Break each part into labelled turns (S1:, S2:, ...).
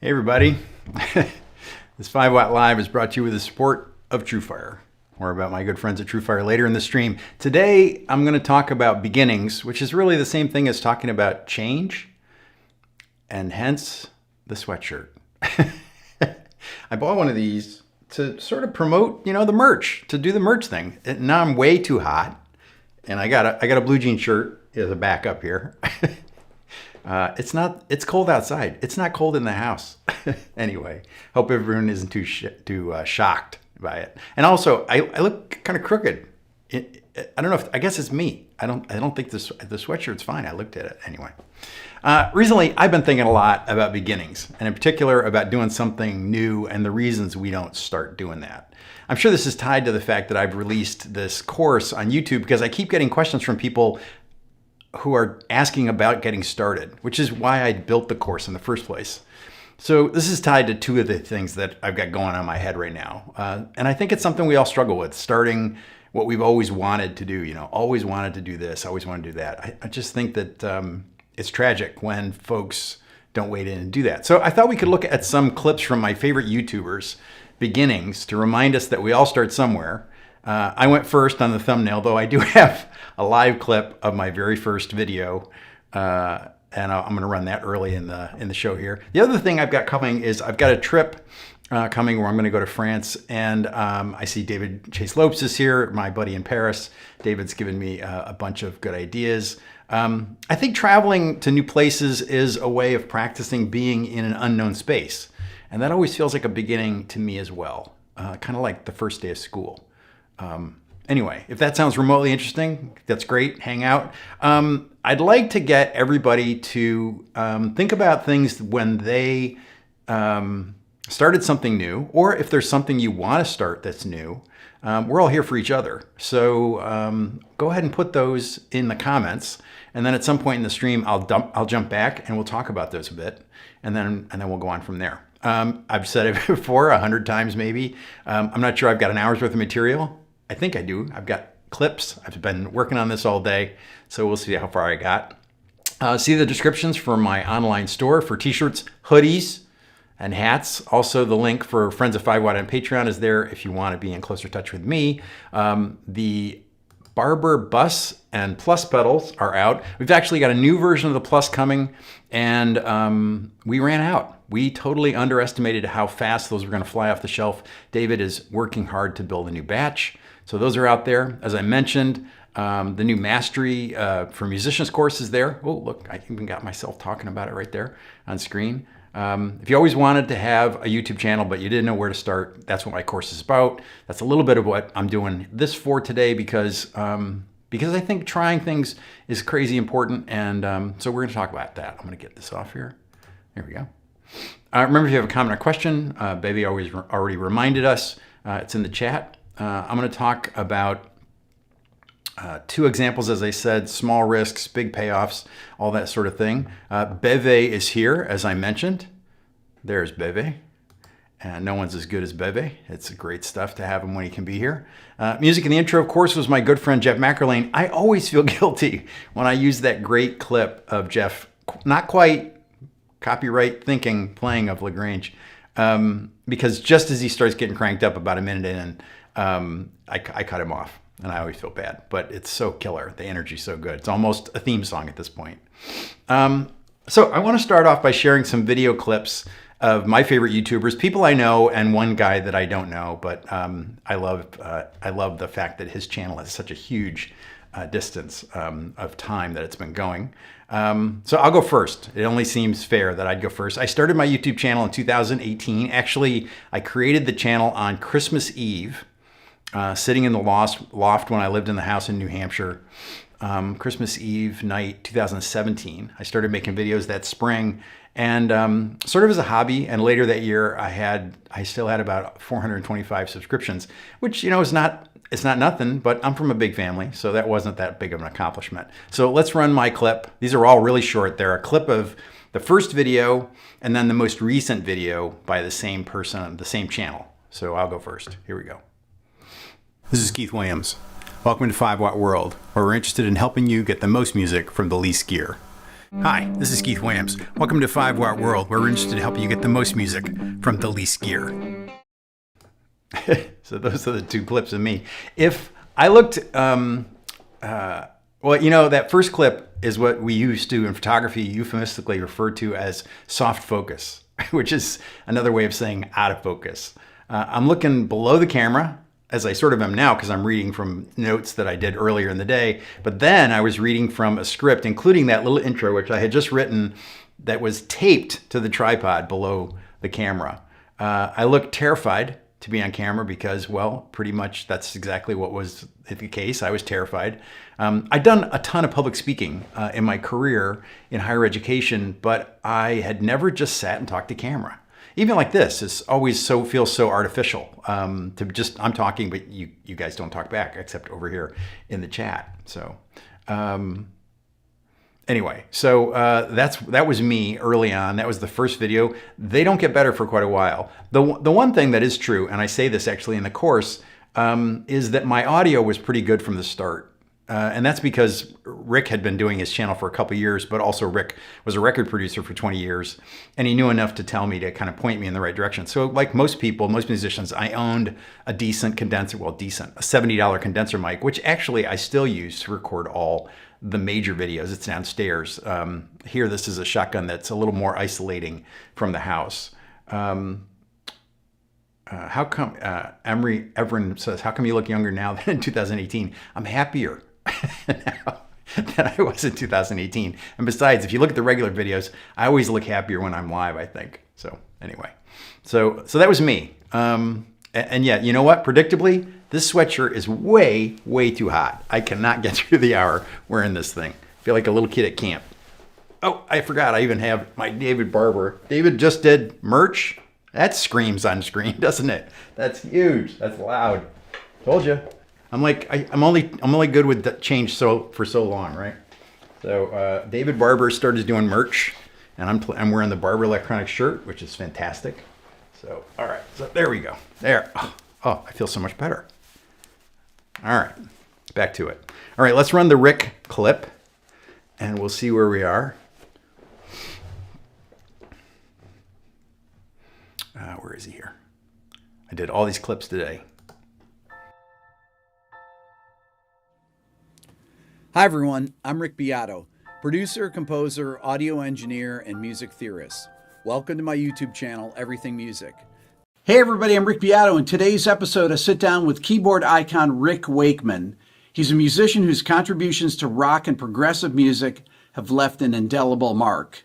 S1: Hey everybody, this 5 Watt Live is brought to you with the support of TrueFire. More about my good friends at TrueFire later in the stream. Today I'm going to talk about beginnings, which is really the same thing as talking about change, and hence the sweatshirt. I bought one of these to sort of promote, the merch, to do the merch thing. Now I'm way too hot, and I got a blue jean shirt as a backup here. It's cold outside. It's not cold in the house. Anyway, hope everyone isn't too shocked by it. And also, I look kind of crooked. I don't know I guess it's me. I don't think the sweatshirt's fine. I looked at it anyway. Recently, I've been thinking a lot about beginnings, and in particular about doing something new and the reasons we don't start doing that. I'm sure this is tied to the fact that I've released this course on YouTube because I keep getting questions from people who are asking about getting started, which is why I built the course in the first place. So this is tied to two of the things that I've got going on in my head right now. And I think it's something we all struggle with, starting what we've always wanted to do, always wanted to do this, always wanted to do that. I just think that it's tragic when folks don't wait in and do that. So I thought we could look at some clips from my favorite YouTubers' beginnings to remind us that we all start somewhere. I went first on the thumbnail, though I do have a live clip of my very first video, and I'm going to run that early in the show here. The other thing I've got coming is I've got a trip coming where I'm going to go to France, and I see David Chase Lopes is here, my buddy in Paris. David's given me a bunch of good ideas. I think traveling to new places is a way of practicing being in an unknown space, and that always feels like a beginning to me as well, kind of like the first day of school. Anyway, if that sounds remotely interesting, that's great. Hang out. I'd like to get everybody to think about things when they started something new, or if there's something you want to start that's new. We're all here for each other. So go ahead and put those in the comments. And then at some point in the stream, I'll jump back and we'll talk about those a bit. And then we'll go on from there. I've said it before 100 times maybe. I'm not sure I've got an hour's worth of material. I think I do. I've got clips. I've been working on this all day, so we'll see how far I got. See the descriptions for my online store for t-shirts, hoodies, and hats. Also, the link for Friends of 5 Watt on Patreon is there if you want to be in closer touch with me. The Barber Bus and Plus pedals are out. We've actually got a new version of the Plus coming, and we ran out. We totally underestimated how fast those were going to fly off the shelf. David is working hard to build a new batch. So those are out there. As I mentioned, the new Mastery for Musicians course is there. Oh, look, I even got myself talking about it right there on screen. If you always wanted to have a YouTube channel, but you didn't know where to start, that's what my course is about. That's a little bit of what I'm doing this for today because I think trying things is crazy important. And so we're going to talk about that. I'm going to get this off here. There we go. Remember, if you have a comment or question, Baby already reminded us. It's in the chat. I'm going to talk about two examples, as I said, small risks, big payoffs, all that sort of thing. Beve is here, as I mentioned. There's Beve. And no one's as good as Beve. It's great stuff to have him when he can be here. Music in the intro, of course, was my good friend Jeff McErlane. I always feel guilty when I use that great clip of Jeff, not quite copyright thinking, playing of LaGrange, because just as he starts getting cranked up about a minute in, I cut him off, and I always feel bad, but it's so killer. The energy's so good. It's almost a theme song at this point. So I want to start off by sharing some video clips of my favorite YouTubers, people I know, and one guy that I don't know, but I love the fact that his channel has such a huge distance of time that it's been going. So I'll go first. It only seems fair that I'd go first. I started my YouTube channel in 2018. Actually, I created the channel on Christmas Eve, sitting in the loft when I lived in the house in New Hampshire. Christmas Eve night 2017. I started making videos that spring, and sort of as a hobby. And later that year, I still had about 425 subscriptions, which, you know, it's not nothing, but I'm from a big family, so that wasn't that big of an accomplishment. So let's run my clip. These are all really short. They're a clip of the first video and then the most recent video by the same person, the same channel. So I'll go first. Here we go. This is Keith Williams. Welcome to 5 Watt World, where we're interested in helping you get the most music from the least gear. Hi, this is Keith Williams. Welcome to 5 Watt World, where we're interested in helping you get the most music from the least gear. So those are the two clips of me. If I looked, well, you know, that first clip is what we used to in photography euphemistically refer to as soft focus, which is another way of saying out of focus. I'm looking below the camera, as I sort of am now, because I'm reading from notes that I did earlier in the day. But then I was reading from a script, including that little intro, which I had just written, that was taped to the tripod below the camera. I looked terrified to be on camera because, well, pretty much that's exactly what was the case. I was terrified. I'd done a ton of public speaking in my career in higher education, but I had never just sat and talked to camera. Even like this, it's always feels so artificial to just, I'm talking, but you guys don't talk back except over here in the chat. So anyway, so that was me early on. That was the first video. They don't get better for quite a while. The one thing that is true, and I say this actually in the course, is that my audio was pretty good from the start. And that's because Rick had been doing his channel for a couple years, but also Rick was a record producer for 20 years, and he knew enough to tell me to kind of point me in the right direction. So like most people, most musicians, I owned a decent condenser, well, decent, a $70 condenser mic, which actually I still use to record all the major videos. It's downstairs. Here, this is a shotgun that's a little more isolating from the house. How come, Everin says, how come you look younger now than in 2018? I'm happier now than I was in 2018. And besides, if you look at the regular videos, I always look happier when I'm live, I think. So anyway, so that was me. And yeah, you know what? Predictably, this sweatshirt is way, way too hot. I cannot get through the hour wearing this thing. I feel like a little kid at camp. Oh, I forgot. I even have my David Barber. David just did merch. That screams on screen, doesn't it? That's huge. That's loud. Told you. I'm only good with the change for so long, right? So David Barber started doing merch, and I'm wearing the Barber electronic shirt, which is fantastic. So all right, so there we go. There. Oh, I feel so much better. All right, back to it. All right, let's run the Rick clip, and we'll see where we are. Where is he here? I did all these clips today.
S2: Hi everyone, I'm Rick Beato, producer, composer, audio engineer, and music theorist. Welcome to my YouTube channel, Everything Music. Hey everybody, I'm Rick Beato. In today's episode, I sit down with keyboard icon Rick Wakeman. He's a musician whose contributions to rock and progressive music have left an indelible mark.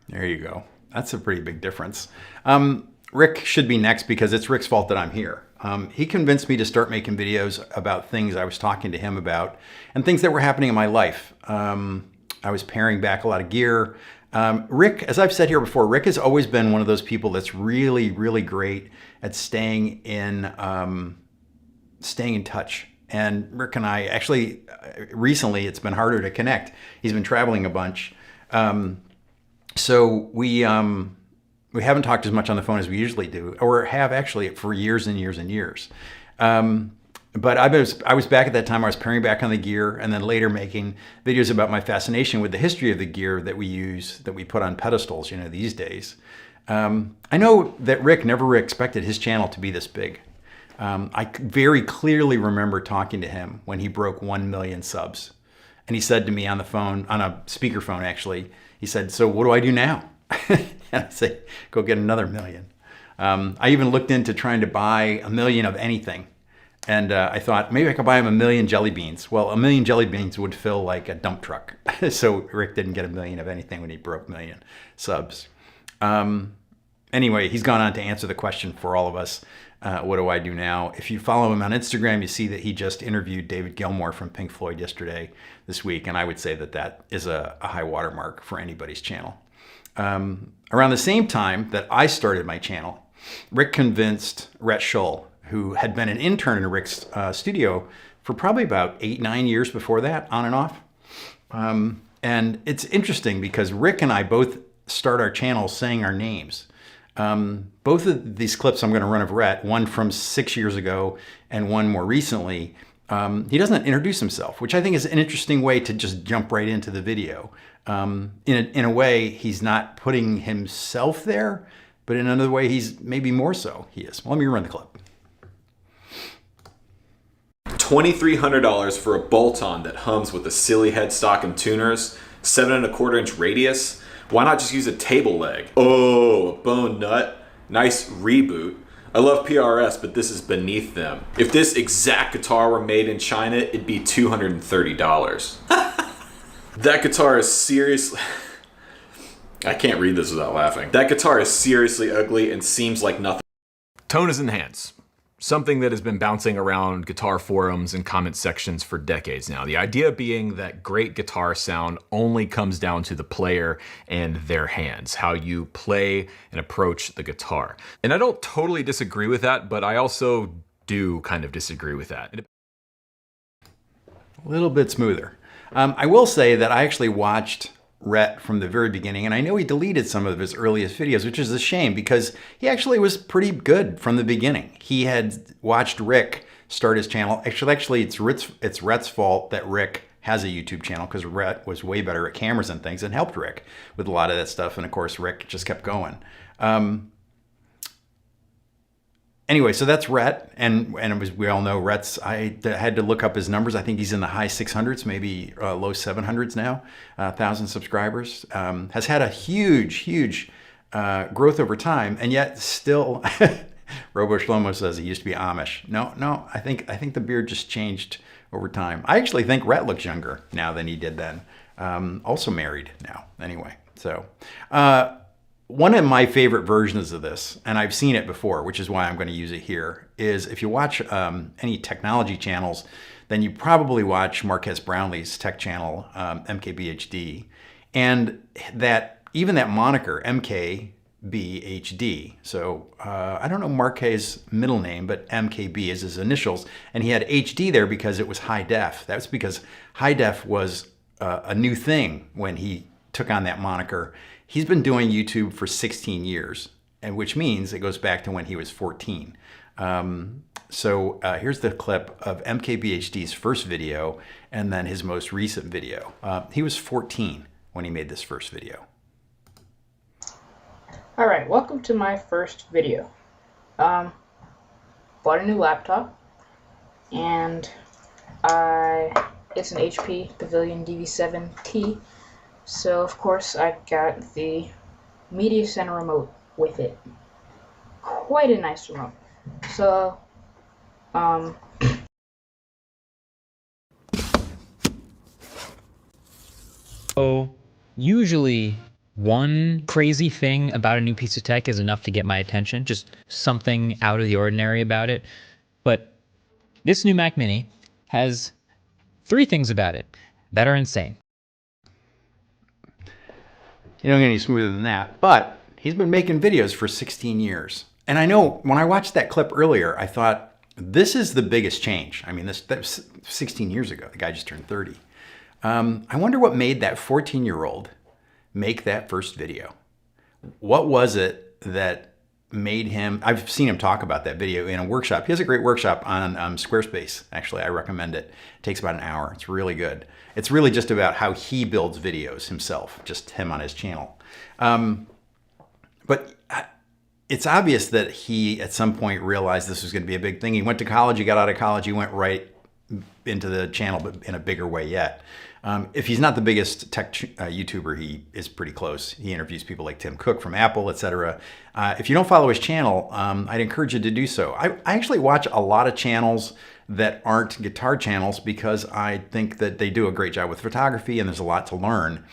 S1: There you go. That's a pretty big difference. Rick should be next because it's Rick's fault that I'm here. He convinced me to start making videos about things I was talking to him about and things that were happening in my life. I was paring back a lot of gear. Rick, as I've said here before, Rick has always been one of those people that's really, really great at staying in touch. And Rick and I actually, recently, it's been harder to connect. He's been traveling a bunch. So we haven't talked as much on the phone as we usually do, or have actually for years and years and years. But I was back at that time. I was paring back on the gear, and then later making videos about my fascination with the history of the gear that we use, that we put on pedestals, these days. I know that Rick never expected his channel to be this big. I very clearly remember talking to him when he broke 1 million subs. And he said to me on the phone, on a speakerphone actually, he said, "So what do I do now?" And I said, "Go get another million." I even looked into trying to buy a million of anything. And I thought maybe I could buy him a million jelly beans. Well, a million jelly beans would fill like a dump truck. So Rick didn't get a million of anything when he broke a million subs. Anyway, he's gone on to answer the question for all of us. What do I do now? If you follow him on Instagram, you see that he just interviewed David Gilmour from Pink Floyd this week. And I would say that that is a high watermark for anybody's channel. Around the same time that I started my channel, Rick convinced Rhett Shull, who had been an intern in Rick's studio for probably about 8-9 years before that, on and off. And it's interesting because Rick and I both start our channels saying our names. Both of these clips I'm going to run of Rhett, one from 6 years ago and one more recently, he doesn't introduce himself, which I think is an interesting way to just jump right into the video. In a way, he's not putting himself there, but in another way, he's maybe more so he is. Well, let me run the clip.
S3: $2,300 for a bolt-on that hums with a silly headstock and tuners, 7¼ inch radius. Why not just use a table leg? Oh, a bone nut. Nice reboot. I love PRS, but this is beneath them. If this exact guitar were made in China, it'd be $230. That guitar is seriously... I can't read this without laughing. That guitar is seriously ugly and seems like nothing.
S4: Tone is enhanced. Something that has been bouncing around guitar forums and comment sections for decades now. The idea being that great guitar sound only comes down to the player and their hands, how you play and approach the guitar. And I don't totally disagree with that, but I also do kind of disagree with that.
S1: A little bit smoother. I will say that I actually watched Rhett from the very beginning, and I know he deleted some of his earliest videos, which is a shame because he actually was pretty good from the beginning. He had watched Rick start his channel. Actually, it's Rhett's fault that Rick has a YouTube channel because Rhett was way better at cameras and things and helped Rick with a lot of that stuff. And of course, Rick just kept going. Anyway, so that's Rhett, and it was, we all know Rhett's, I had to look up his numbers. I think he's in the high 600s, maybe low 700s now, 1,000 subscribers. Has had a huge growth over time, and yet still, Robo Shlomo says he used to be Amish. No, I think the beard just changed over time. I actually think Rhett looks younger now than he did then. Also married now, anyway. So, one of my favorite versions of this, and I've seen it before, which is why I'm going to use it here, is if you watch any technology channels, then you probably watch Marques Brownlee's tech channel, MKBHD, and even that moniker, MKBHD. So I don't know Marques' middle name, but MKB is his initials, and he had HD there because it was high def. That's because high def was a new thing when he took on that moniker. He's been doing YouTube for 16 years, and which means it goes back to when he was 14. So here's the clip of MKBHD's first video and then his most recent video. He was 14 when he made this first video.
S5: All right, welcome to my first video. Bought a new laptop, and it's an HP Pavilion DV7T. So of course I got the Media Center remote with it. Quite a nice remote. So
S6: So usually one crazy thing about a new piece of tech is enough to get my attention, just something out of the ordinary about it. But this new Mac Mini has 3 things about it that are insane.
S1: You don't get any smoother than that, but he's been making videos for 16 years. And I know when I watched that clip earlier, I thought, this is the biggest change. I mean, that was 16 years ago. The guy just turned 30. I wonder what made that 14-year-old make that first video. What was it that made him, I've seen him talk about that video in a workshop. He has a great workshop on Squarespace. Actually, I recommend it. It takes about an hour. It's really good. It's really just about how he builds videos himself, just him on his channel. But it's obvious that he, at some point, realized this was going to be a big thing. He went to college, he got out of college, he went right into the channel, but in a bigger way yet. If he's not the biggest tech YouTuber, he is pretty close. He interviews people like Tim Cook from Apple, etc. If you don't follow his channel, I'd encourage you to do so. I actually watch a lot of channels that aren't guitar channels because I think that they do a great job with photography, and there's a lot to learn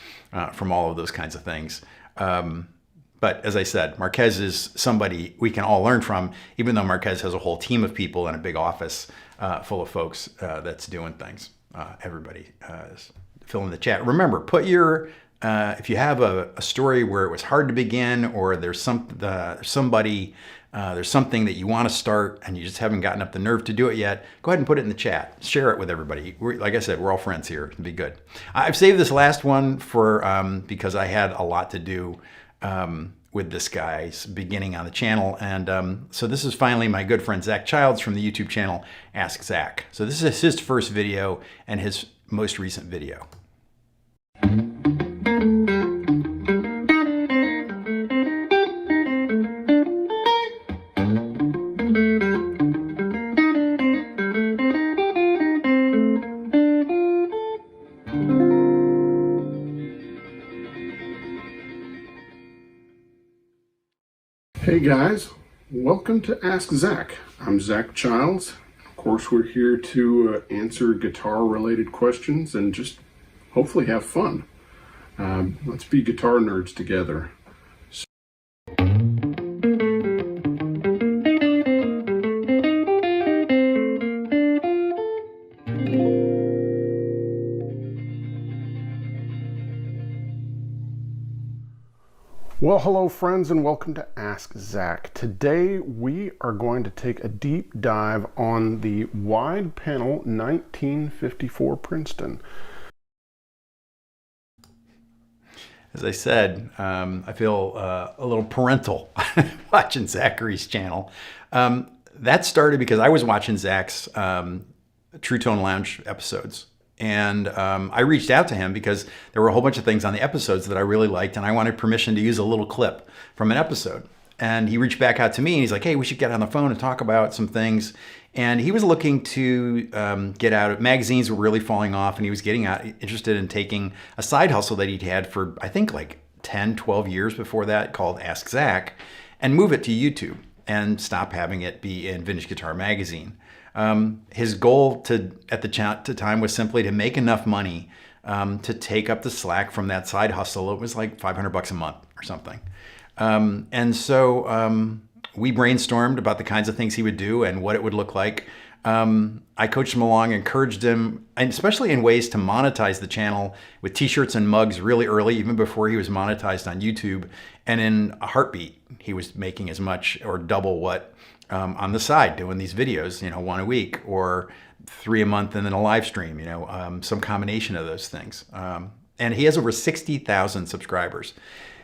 S1: from all of those kinds of things. But as I said, Marques is somebody we can all learn from, even though Marques has a whole team of people in a big office full of folks that's doing things. Everybody is fill in the chat. Remember, put your, if you have a story where it was hard to begin, or there's something that you want to start and you just haven't gotten up the nerve to do it yet, go ahead and put it in the chat. Share it with everybody. Like I said, we're all friends here. It'll be good. I've saved this last one for because I had a lot to do with this guy's beginning on the channel. And so this is finally my good friend Zac Childs from the YouTube channel Ask Zac. So this is his first video and his most recent video.
S7: Hey guys, welcome to Ask Zac. I'm Zac Childs. Of course, we're here to answer guitar-related questions and just hopefully have fun. Let's be guitar nerds together. Well, hello friends, and welcome to Ask Zac. Today we are going to take a deep dive on the wide panel 1954 Princeton.
S1: As I said, I feel a little parental watching Zachary's channel. That started because I was watching Zac's True Tone Lounge episodes. And I reached out to him because there were a whole bunch of things on the episodes that I really liked, and I wanted permission to use a little clip from an episode. And he reached back out to me, and he's like, hey, we should get on the phone and talk about some things. And he was looking to get out. Magazines were really falling off, and he was getting interested in taking a side hustle that he'd had for, I think, like 10, 12 years before that, called Ask Zac, and move it to YouTube and stop having it be in Vintage Guitar Magazine. His goal at the time was simply to make enough money to take up the slack from that side hustle. It was like $500 a month or something. And so we brainstormed about the kinds of things he would do and what it would look like. I coached him along, encouraged him, and especially in ways to monetize the channel with t-shirts and mugs really early, even before he was monetized on YouTube. And in a heartbeat, he was making as much or double what on the side, doing these videos, one a week or 3 a month and then a live stream, some combination of those things. And he has over 60,000 subscribers.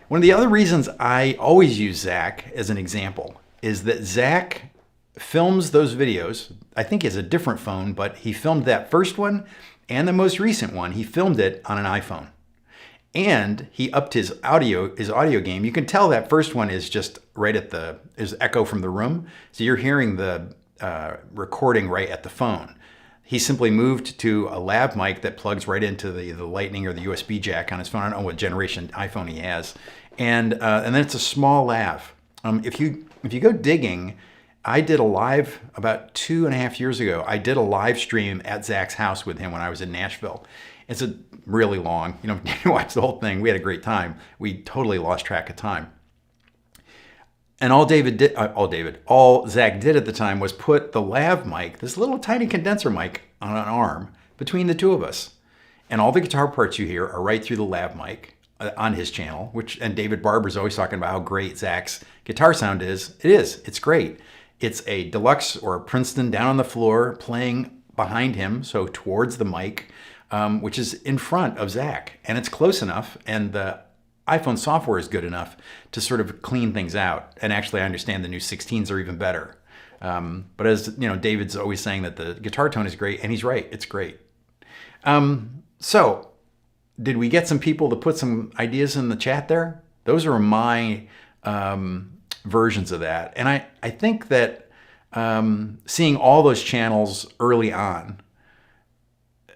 S1: One of the other reasons I always use Zac as an example is that Zac films those videos. I think he has a different phone, but he filmed that first one and the most recent one. He filmed it on an iPhone. And he upped his audio game. You can tell that first one is just right at is echo from the room. So you're hearing the recording right at the phone. He simply moved to a lav mic that plugs right into the lightning or the USB jack on his phone. I don't know what generation iPhone he has. And then it's a small lav. If you go digging, I did a live about 2.5 years ago. I did a live stream at Zac's house with him when I was in Nashville. It's a really long, you watch the whole thing. We had a great time. We totally lost track of time. And all Zac did at the time was put the lav mic, this little tiny condenser mic, on an arm between the two of us. And all the guitar parts you hear are right through the lav mic on his channel, and David Barber's always talking about how great Zac's guitar sound is. It is. It's great. It's a deluxe or a Princeton down on the floor playing behind him, so towards the mic, which is in front of Zac. And it's close enough, and the iPhone software is good enough to sort of clean things out. And actually, I understand the new 16s are even better. But as David's always saying that the guitar tone is great, and he's right, it's great. So, did we get some people to put some ideas in the chat there? Those are my versions of that. And I think that seeing all those channels early on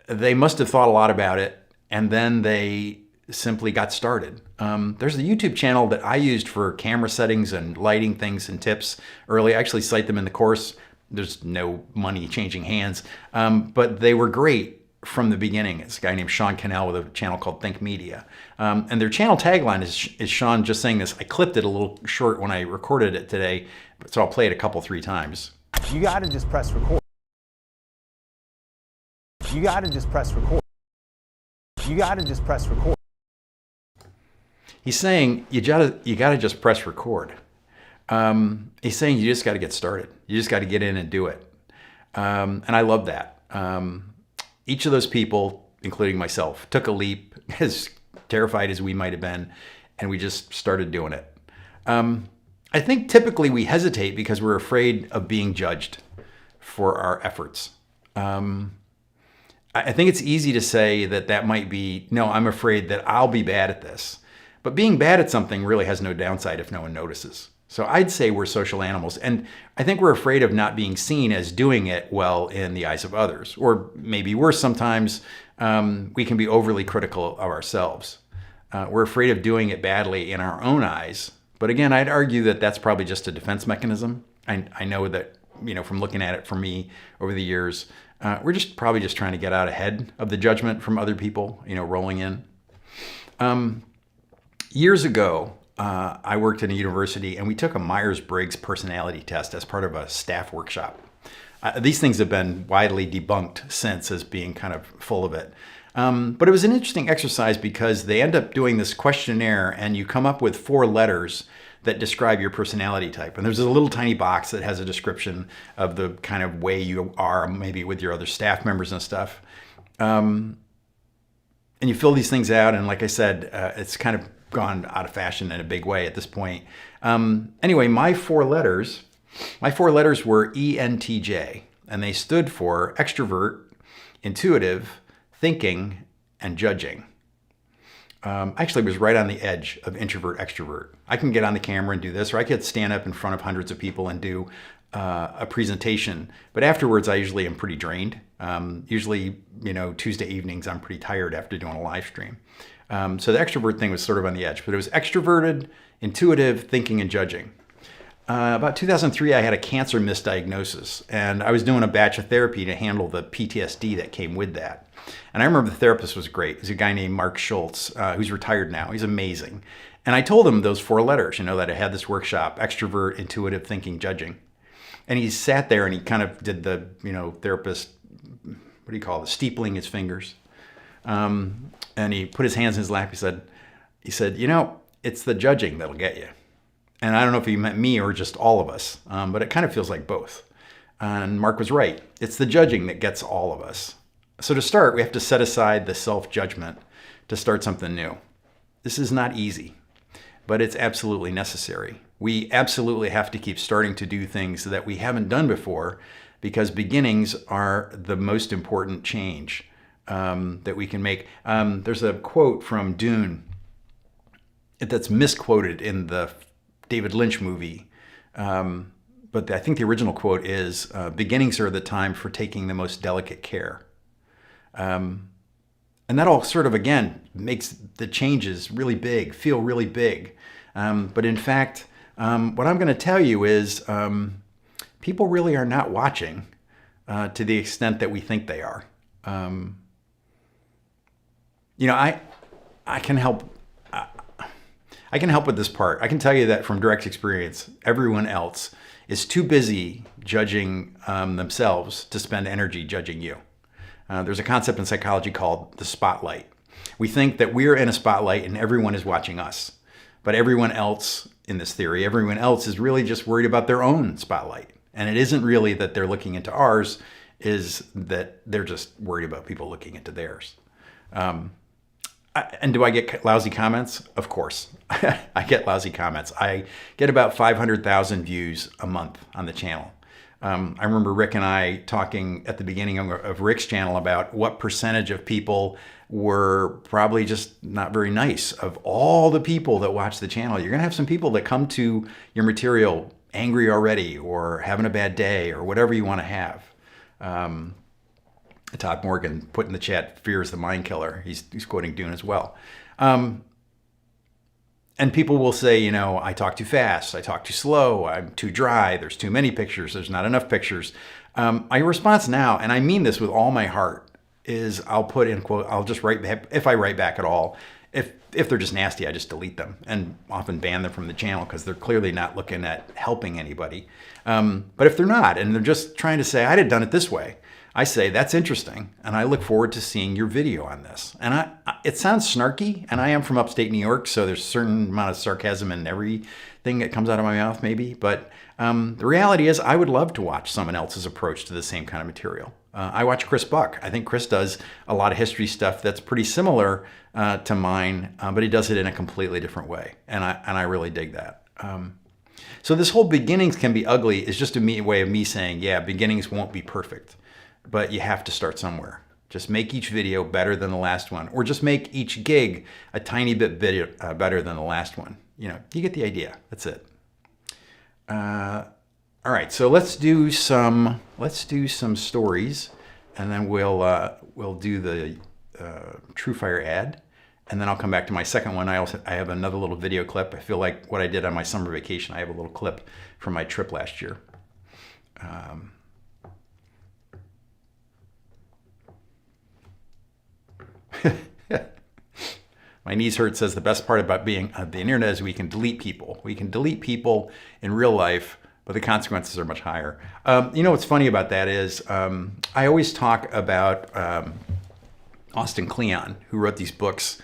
S1: they must have thought a lot about it, and then they simply got started. There's a YouTube channel that I used for camera settings and lighting things and tips early. I actually cite them in the course. There's no money changing hands, but they were great from the beginning. It's a guy named Sean Cannell with a channel called Think Media. And their channel tagline is Sean just saying this. I clipped it a little short when I recorded it today, so I'll play it three times.
S8: You gotta just press record. You gotta just press record. You gotta just press record.
S1: He's saying you gotta just press record. He's saying you just got to get started. You just got to get in and do it. And I love that. Each of those people, including myself, took a leap, as terrified as we might have been, and we just started doing it. I think typically we hesitate because we're afraid of being judged for our efforts. I think it's easy to say that might be, no, I'm afraid that I'll be bad at this. But being bad at something really has no downside if no one notices. So I'd say we're social animals, and I think we're afraid of not being seen as doing it well in the eyes of others. Or maybe worse, sometimes we can be overly critical of ourselves. We're afraid of doing it badly in our own eyes. But again, I'd argue that that's probably just a defense mechanism. I know that, from looking at it for me over the years, we're probably just trying to get out ahead of the judgment from other people, rolling in. Years ago, I worked in a university and we took a Myers-Briggs personality test as part of a staff workshop. These things have been widely debunked since as being kind of full of it. But it was an interesting exercise because they end up doing this questionnaire and you come up with 4 letters that describe your personality type. And there's a little tiny box that has a description of the kind of way you are, maybe with your other staff members and stuff. And you fill these things out, and like I said, it's kind of gone out of fashion in a big way at this point. Anyway, my 4 letters were ENTJ, and they stood for extrovert, intuitive, thinking, and judging. Actually, it was right on the edge of introvert, extrovert. I can get on the camera and do this, or I could stand up in front of hundreds of people and do a presentation. But afterwards, I usually am pretty drained. Usually, Tuesday evenings, I'm pretty tired after doing a live stream. So the extrovert thing was sort of on the edge, but it was extroverted, intuitive, thinking, and judging. About 2003, I had a cancer misdiagnosis, and I was doing a batch of therapy to handle the PTSD that came with that. And I remember the therapist was great. He's a guy named Mark Schultz, who's retired now. He's amazing. And I told him those 4 letters, that I had this workshop: extrovert, intuitive, thinking, judging. And he sat there and he kind of did the, therapist, what do you call it, steepling his fingers. And he put his hands in his lap. He said, it's the judging that'll get you. And I don't know if he meant me or just all of us, but it kind of feels like both. And Mark was right. It's the judging that gets all of us. So to start, we have to set aside the self-judgment to start something new. This is not easy, but it's absolutely necessary. We absolutely have to keep starting to do things that we haven't done before, because beginnings are the most important change that we can make. There's a quote from Dune that's misquoted in the David Lynch movie. But I think the original quote is, beginnings are the time for taking the most delicate care. And that all sort of, again, makes the changes really big, feel really big. But in fact, what I'm going to tell you is people really are not watching to the extent that we think they are. I can help. I can help with this part. I can tell you that from direct experience, everyone else is too busy judging themselves to spend energy judging you. There's a concept in psychology called the spotlight. We think that we're in a spotlight and everyone is watching us. But everyone else, in this theory, everyone else is really just worried about their own spotlight. And it isn't really that they're looking into ours, is that they're just worried about people looking into theirs. And do I get lousy comments? Of course. I get lousy comments. I get about 500,000 views a month on the channel. I remember Rick and I talking at the beginning of Rick's channel about what percentage of people were probably just not very nice. Of all the people that watch the channel, you're going to have some people that come to your material angry already, or having a bad day, or whatever you want to have. Todd Morgan put in the chat, "Fear is the mind killer." He's quoting Dune as well. And people will say, you know, I talk too fast, I talk too slow, I'm too dry, there's too many pictures, there's not enough pictures. My response now, and I mean this with all my heart, is I'll put in quote, I'll just write back, if I write back at all. If they're just nasty, I just delete them and often ban them from the channel because they're clearly not looking at helping anybody. But if they're not, and they're just trying to say, I'd have done it this way, I say, that's interesting, and I look forward to seeing your video on this. And it sounds snarky, and I am from upstate New York, so there's a certain amount of sarcasm in everything that comes out of my mouth, maybe. But the reality is I would love to watch someone else's approach to the same kind of material. I watch Chris Buck. I think Chris does a lot of history stuff that's pretty similar to mine, but he does it in a completely different way, and I really dig that. So this whole beginnings can be ugly is just a way of me saying, yeah, beginnings won't be perfect. But you have to start somewhere. Just make each video better than the last one, or just make each gig a tiny bit better than the last one. You know, you get the idea. That's it. All right, so let's do some stories, and then we'll do the TrueFire ad, and then I'll come back to my second one. I have another little video clip. I feel like what I did on my summer vacation. I have a little clip from my trip last year. My knees hurt says the best part about being on the internet is we can delete people. We can delete people in real life, but the consequences are much higher. You know what's funny about that is I always talk about Austin Kleon, who wrote these books,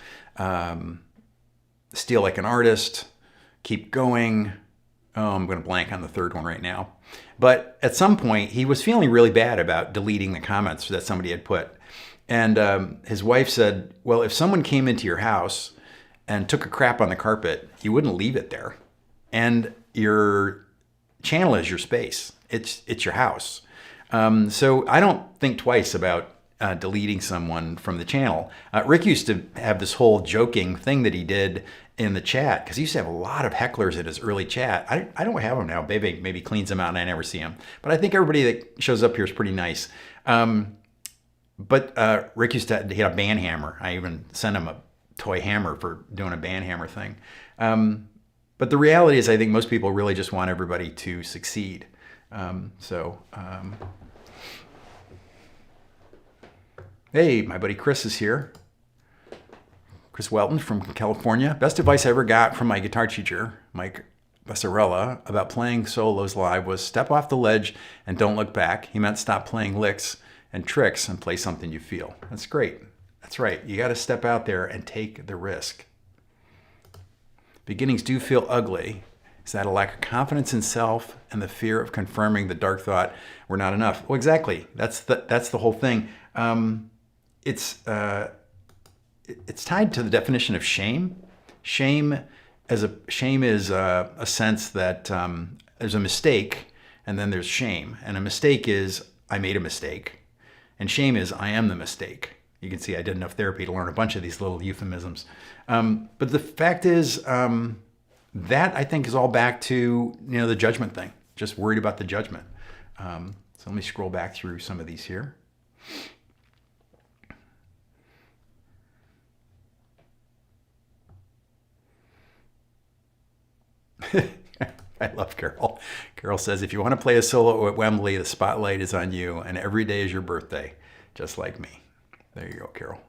S1: Steal Like an Artist, Keep Going. Oh, I'm going to blank on the third one right now. But at some point, he was feeling really bad about deleting the comments that somebody had put. And his wife said, well, if someone came into your house and took a crap on the carpet, you wouldn't leave it there. And your channel is your space. It's your house. So I don't think twice about deleting someone from the channel. Rick used to have this whole joking thing that he did in the chat, because he used to have a lot of hecklers in his early chat. I don't have them now. Maybe cleans them out and I never see them. But I think everybody that shows up here is pretty nice. But Rick used to, he had a band hammer. I even sent him a toy hammer for doing a band hammer thing. But the reality is I think most people really just want everybody to succeed. Hey, my buddy Chris is here. Chris Welton from California. Best advice I ever got from my guitar teacher, Mike Bessarella, about playing solos live was step off the ledge and don't look back. He meant stop playing licks and tricks and play something you feel. That's great. That's right. You got to step out there and take the risk. Beginnings do feel ugly. Is that a lack of confidence in self and the fear of confirming the dark thought we're not enough? Well, exactly. That's the whole thing. It's tied to the definition of shame. Shame is a sense that there's a mistake, and then there's shame. And a mistake is I made a mistake. And shame is, I am the mistake. You can see I did enough therapy to learn a bunch of these little euphemisms. But the fact is, that I think is all back to the judgment thing. Just worried about the judgment. So let me scroll back through some of these here. I love Carol. Carol says, if you want to play a solo at Wembley, the spotlight is on you, and every day is your birthday, just like me. There you go, Carol.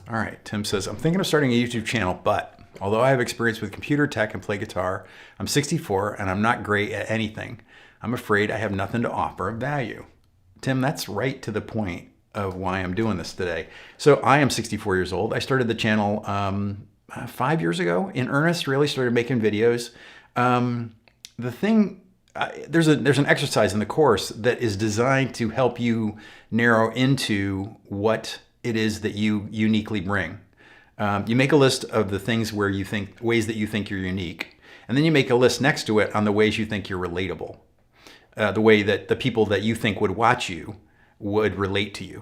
S1: All right, Tim says, I'm thinking of starting a YouTube channel, but although I have experience with computer tech and play guitar, I'm 64 and I'm not great at anything. I'm afraid I have nothing to offer of value. Tim, that's right to the point of why I'm doing this today. So I am 64 years old. I started the channel 5 years ago in earnest, really started making videos. There's an exercise in the course that is designed to help you narrow into what it is that you uniquely bring. You make a list of the things ways that you think you're unique. And then you make a list next to it on the ways you think you're relatable. The way that the people that you think would watch you would relate to you.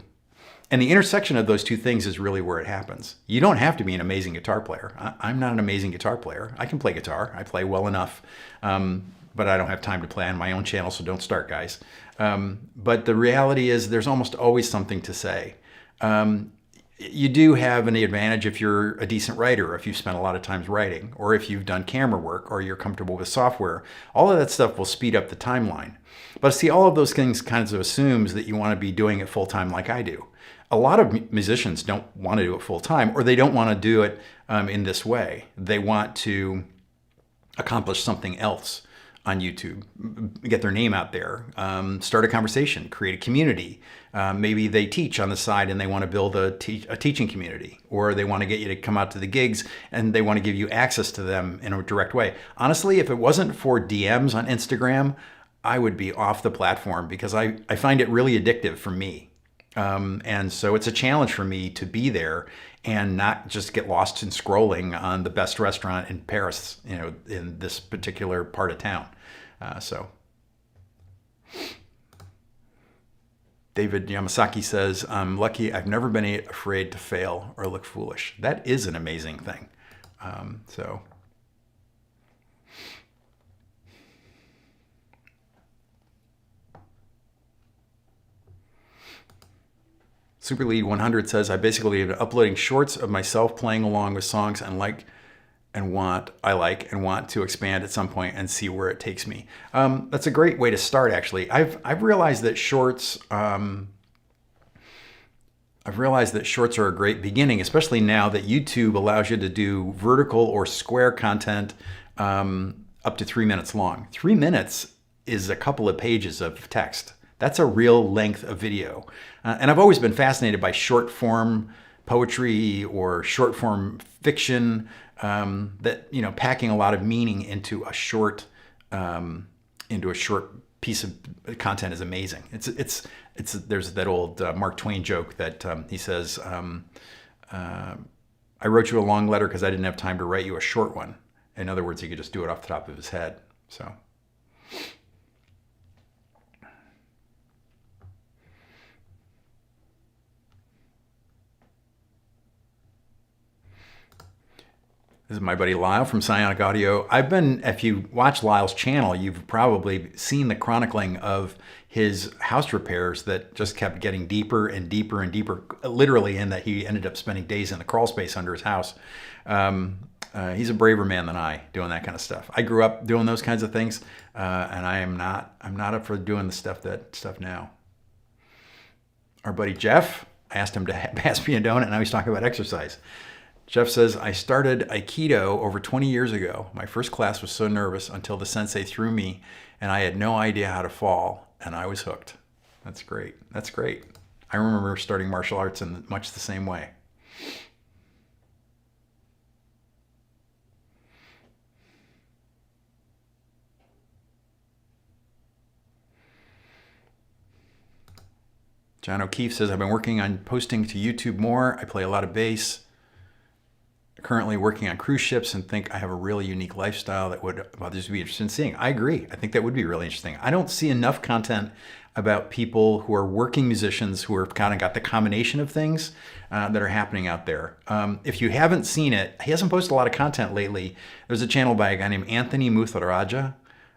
S1: And the intersection of those two things is really where it happens. You don't have to be an amazing guitar player. I'm not an amazing guitar player. I can play guitar. I play well enough, but I don't have time to play on my own channel, so don't start, guys. But the reality is there's almost always something to say. You do have an advantage if you're a decent writer, if you've spent a lot of time writing, or if you've done camera work, or you're comfortable with software. All of that stuff will speed up the timeline. But see, all of those things kind of assumes that you want to be doing it full time like I do. A lot of musicians don't want to do it full time, or they don't want to do it in this way. They want to accomplish something else on YouTube, get their name out there, start a conversation, create a community. Maybe they teach on the side and they want to build a teaching community, or they want to get you to come out to the gigs and they want to give you access to them in a direct way. Honestly, if it wasn't for DMs on Instagram, I would be off the platform because I find it really addictive for me. And so it's a challenge for me to be there and not just get lost in scrolling on the best restaurant in Paris, in this particular part of town. David Yamasaki says, I'm lucky I've never been afraid to fail or look foolish. That is an amazing thing. Superlead 100 says, I basically have been uploading shorts of myself playing along with songs I like and want to expand at some point and see where it takes me. That's a great way to start, actually. I've realized that shorts are a great beginning, especially now that YouTube allows you to do vertical or square content up to 3 minutes long. 3 minutes is a couple of pages of text. That's a real length of video. And I've always been fascinated by short form poetry or short form fiction, that, packing a lot of meaning into a short piece of content is amazing. There's that old Mark Twain joke that he says, I wrote you a long letter because I didn't have time to write you a short one. In other words, he could just do it off the top of his head. So. This is my buddy Lyle from Psionic Audio. If you watch Lyle's channel, you've probably seen the chronicling of his house repairs that just kept getting deeper and deeper and deeper, literally, in that he ended up spending days in the crawl space under his house. He's a braver man than I, doing that kind of stuff. I grew up doing those kinds of things, and I'm not up for doing the stuff now. Our buddy Jeff, I asked him to pass me a donut, and now he's talking about exercise. Jeff says, I started Aikido over 20 years ago. My first class was so nervous until the sensei threw me and I had no idea how to fall, and I was hooked. That's great. That's great. I remember starting martial arts in much the same way. John O'Keefe says, I've been working on posting to YouTube more. I play a lot of bass. Currently working on cruise ships and think I have a really unique lifestyle that would others be interested in seeing. I agree. I think that would be really interesting. I don't see enough content about people who are working musicians who are kind of got the combination of things that are happening out there. If you haven't seen it, he hasn't posted a lot of content lately. There's a channel by a guy named Anthony Mutharaja.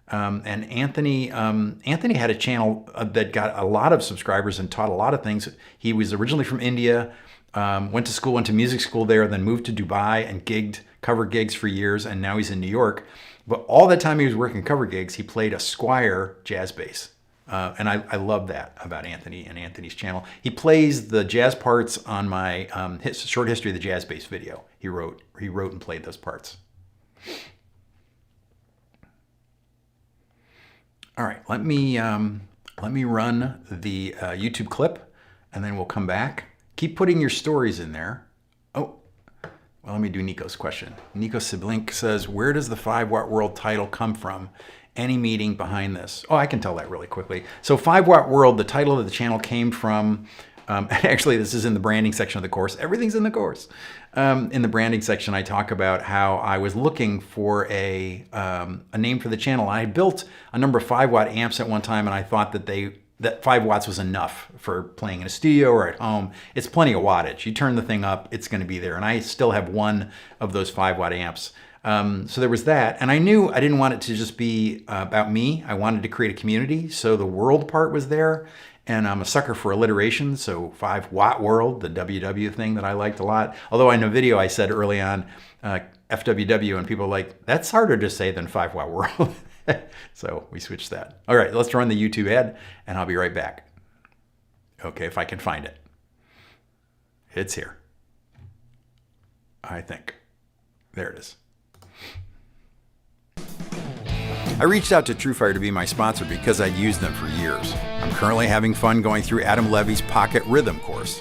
S1: And Anthony had a channel that got a lot of subscribers and taught a lot of things. He was originally from India. Went to music school there, then moved to Dubai and cover gigs for years, and now he's in New York. But all that time he was working cover gigs, he played a Squier jazz bass. And I love that about Anthony and Anthony's channel. He plays the jazz parts on my short history of the jazz bass video. He wrote and played those parts. All right, let me run the YouTube clip, and then we'll come back. Keep putting your stories in there. Oh, well, let me do Nico's question. Nico Siblink says, where does the 5 Watt World title come from? Any meaning behind this? Oh, I can tell that really quickly. So 5 Watt World, the title of the channel came from, actually this is in the branding section of the course. Everything's in the course. In the branding section, I talk about how I was looking for a name for the channel. I had built a number of 5 Watt amps at one time, and I thought that they that 5 watts was enough for playing in a studio or at home. It's plenty of wattage. You turn the thing up, it's going to be there. And I still have one of those 5 watt amps. So there was that. And I knew I didn't want it to just be about me. I wanted to create a community. So the world part was there. And I'm a sucker for alliteration. So 5 watt world, the WW thing that I liked a lot. Although in a video I said early on, FWW, and people are like, that's harder to say than 5 watt world. So we switched that. All right, let's run the YouTube ad and I'll be right back. Okay, if I can find it. It's here. I think. There it is. I reached out to TrueFire to be my sponsor because I'd used them for years. I'm currently having fun going through Adam Levy's Pocket Rhythm course.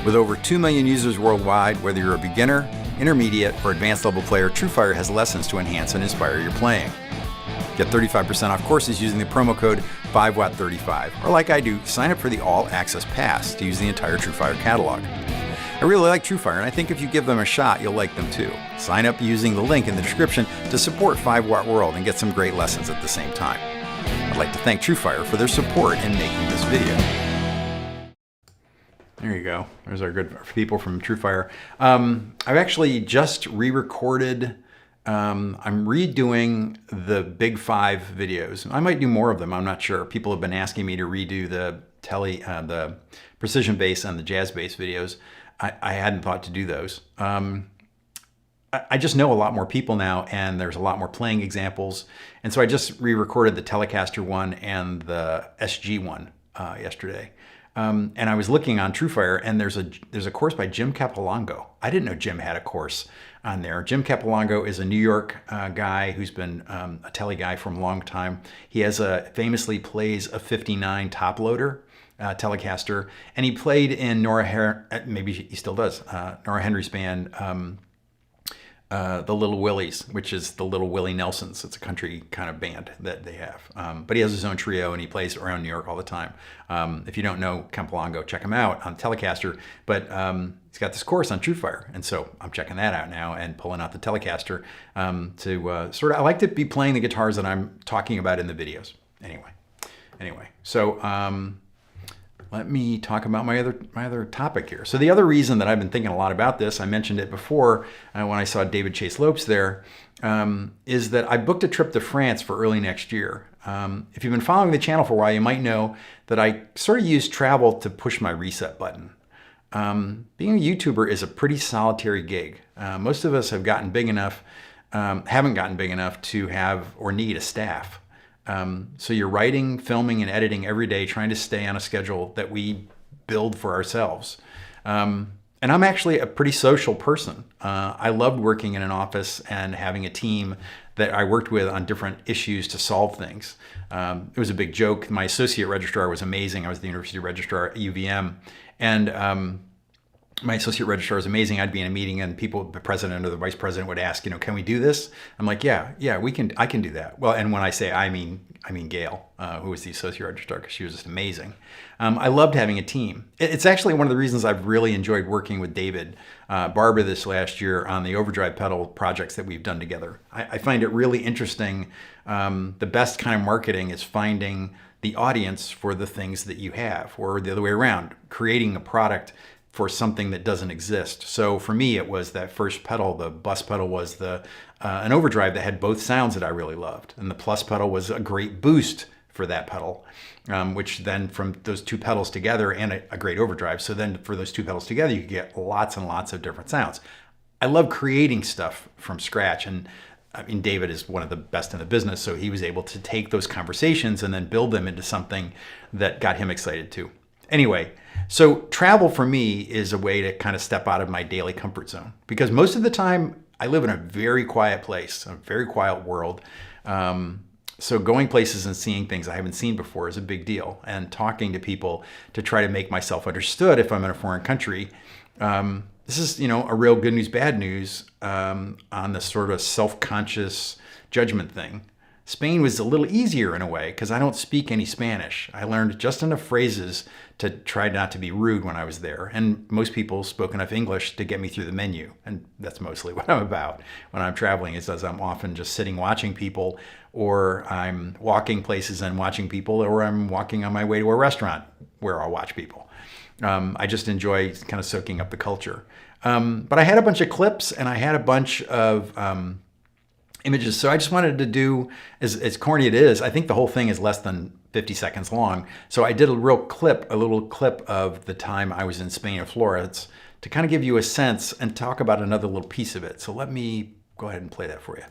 S1: With over 2 million users worldwide, whether you're a beginner, intermediate, or advanced level player, TrueFire has lessons to enhance and inspire your playing. Get 35% off courses using the promo code 5watt35, or like I do, sign up for the All Access Pass to use the entire TrueFire catalog. I really like TrueFire, and I think if you give them a shot, you'll like them too. Sign up using the link in the description to support 5 Watt World and get some great lessons at the same time. I'd like to thank TrueFire for their support in making this video. There you go. There's our good people from TrueFire. I've actually just re-recorded. I'm redoing the Big 5 videos. I might do more of them. I'm not sure. People have been asking me to redo the precision bass and the jazz bass videos. I hadn't thought to do those. I just know a lot more people now, and there's a lot more playing examples. And so I just re-recorded the Telecaster one and the SG one yesterday. And I was looking on TrueFire, and there's a course by Jim Capolongo. I didn't know Jim had a course on there. Jim Capolongo is a New York guy who's been a tele guy for a long time. He famously plays a 59 top loader Telecaster, and he played in maybe he still does, Nora Henry's band, the Little Willies, which is the Little Willie Nelsons. It's a country kind of band that they have. But he has his own trio, and he plays around New York all the time. If you don't know Capolongo, check him out on Telecaster. But he's got this course on TrueFire, and so I'm checking that out now and pulling out the Telecaster to I like to be playing the guitars that I'm talking about in the videos. Anyway, so let me talk about my other topic here. So the other reason that I've been thinking a lot about this, I mentioned it before when I saw David Chase Lopes there, is that I booked a trip to France for early next year. If you've been following the channel for a while, you might know that I sort of use travel to push my reset button. Being a YouTuber is a pretty solitary gig. Most of us have gotten big enough, haven't gotten big enough to have or need a staff. So you're writing, filming, and editing every day, trying to stay on a schedule that we build for ourselves. And I'm actually a pretty social person. I loved working in an office and having a team that I worked with on different issues to solve things. It was a big joke. My associate registrar was amazing. I was the university registrar at UVM. And my associate registrar is amazing. I'd be in a meeting and the president or the vice president would ask, can we do this? I'm like, yeah, I can do that. Well, and when I say I mean Gail, who was the associate registrar, because she was just amazing. I loved having a team. It's actually one of the reasons I've really enjoyed working with David Barber this last year on the overdrive pedal projects that we've done together. I find it really interesting. The best kind of marketing is finding the audience for the things that you have, or the other way around, creating a product for something that doesn't exist. So for me, it was that first pedal. The bus pedal was an overdrive that had both sounds that I really loved. And the plus pedal was a great boost for that pedal, which then from those two pedals together and a great overdrive. So then for those two pedals together, you could get lots and lots of different sounds. I love creating stuff from scratch. And I mean, David is one of the best in the business. So he was able to take those conversations and then build them into something that got him excited too. Anyway, so travel for me is a way to kind of step out of my daily comfort zone, because most of the time I live in a very quiet place, a very quiet world. So going places and seeing things I haven't seen before is a big deal, and talking to people to try to make myself understood if I'm in a foreign country. This is, a real good news, bad news on this sort of self-conscious judgment thing. Spain was a little easier in a way because I don't speak any Spanish. I learned just enough phrases to try not to be rude when I was there. And most people spoke enough English to get me through the menu. And that's mostly what I'm about when I'm traveling, is as I'm often just sitting watching people, or I'm walking places and watching people, or I'm walking on my way to a restaurant where I'll watch people. I just enjoy kind of soaking up the culture. But I had a bunch of clips and I had a bunch of images. So I just wanted to do, as corny it is, I think the whole thing is less than 50 seconds long. So I did a little clip of the time I was in Spain and Florence to kind of give you a sense and talk about another little piece of it. So let me go ahead and play that for you.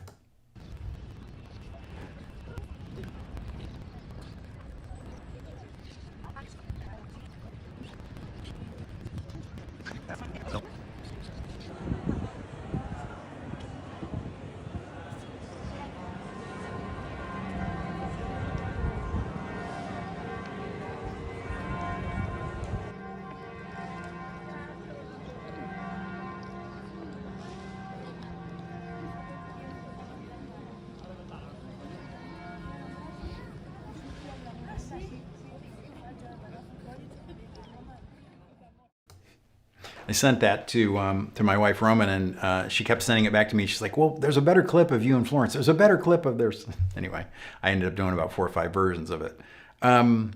S1: I sent that to my wife Roman, and she kept sending it back to me. She's like, "Well, there's a better clip of you in Florence. There's a better clip of there's." Anyway, I ended up doing about 4 or 5 versions of it. I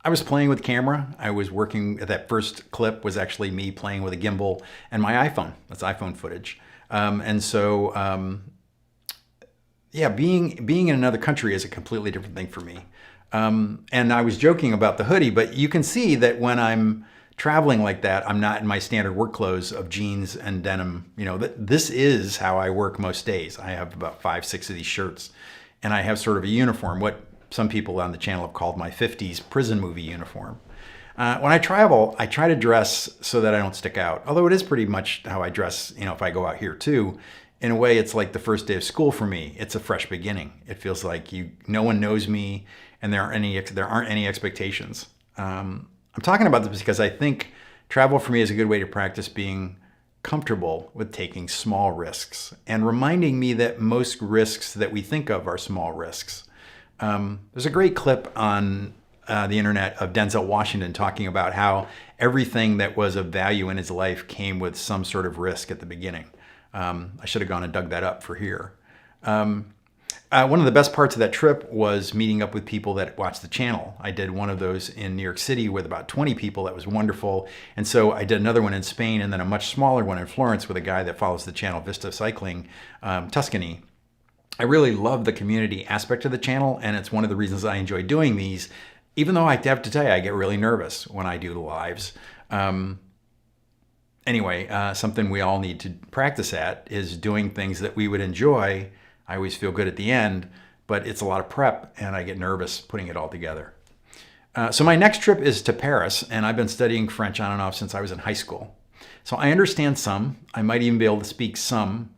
S1: was playing with camera. I was working. That first clip was actually me playing with a gimbal and my iPhone. That's iPhone footage. Yeah, being in another country is a completely different thing for me. And I was joking about the hoodie, but you can see that when I'm traveling like that, I'm not in my standard work clothes of jeans and denim. You know, this is how I work most days. I have about 5, 6 of these shirts, and I have sort of a uniform, what some people on the channel have called my 50s prison movie uniform. When I travel, I try to dress so that I don't stick out. Although it is pretty much how I dress, you know, if I go out here too. In a way, it's like the first day of school for me. It's a fresh beginning. It feels like no one knows me, and there aren't any expectations. I'm talking about this because I think travel for me is a good way to practice being comfortable with taking small risks and reminding me that most risks that we think of are small risks. There's a great clip on the internet of Denzel Washington talking about how everything that was of value in his life came with some sort of risk at the beginning. I should have gone and dug that up for here. One of the best parts of that trip was meeting up with people that watch the channel. I did one of those in New York City with about 20 people. That was wonderful. And so I did another one in Spain, and then a much smaller one in Florence with a guy that follows the channel, Vista Cycling, Tuscany. I really love the community aspect of the channel, and it's one of the reasons I enjoy doing these, even though I have to tell you, I get really nervous when I do the lives. Anyway, something we all need to practice at is doing things that we would enjoy. I always feel good at the end, but it's a lot of prep, and I get nervous putting it all together. So my next trip is to Paris, and I've been studying French on and off since I was in high school. So I understand some. I might even be able to speak some,